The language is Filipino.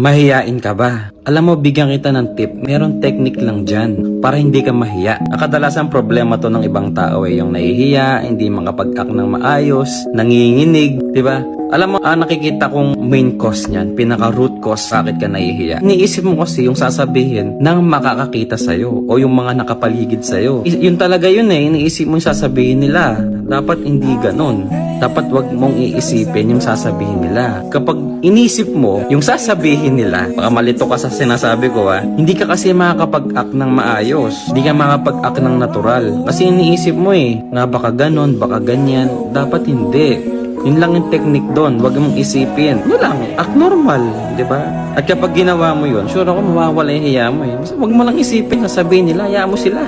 Mahiyain ka ba? Alam mo, bigyan kita ng tip. Meron technique lang dyan para hindi ka mahiya. Kadalasan problema to ng ibang tao yung nahihiya, hindi makapag-act ng maayos, nanginginig, di ba? Alam mo, nakikita kong main cause niyan, pinaka-root cause bakit ka nahihiya. Iniisip mo kasi yung sasabihin ng makakakita sa'yo o yung mga nakapaligid sa'yo. Yun talaga yun iniisip mo yung sasabihin nila. Dapat hindi ganun. Dapat wag mong iisipin yung sasabihin nila. Kapag inisip mo yung sasabihin nila, baka malito ka sa sinasabi ko hindi ka kasi makakapag-act ng maayos. Hindi ka makakapag-act ng natural. Kasi iniisip mo na baka ganun, baka ganyan. Dapat hindi. Yun lang yung technique doon. Huwag mong isipin. Yun lang, act normal, di ba? At kapag ginawa mo yun, sure ako mawawala yung hiya mo Huwag mo lang isipin, sasabihin nila, hayaan mo sila.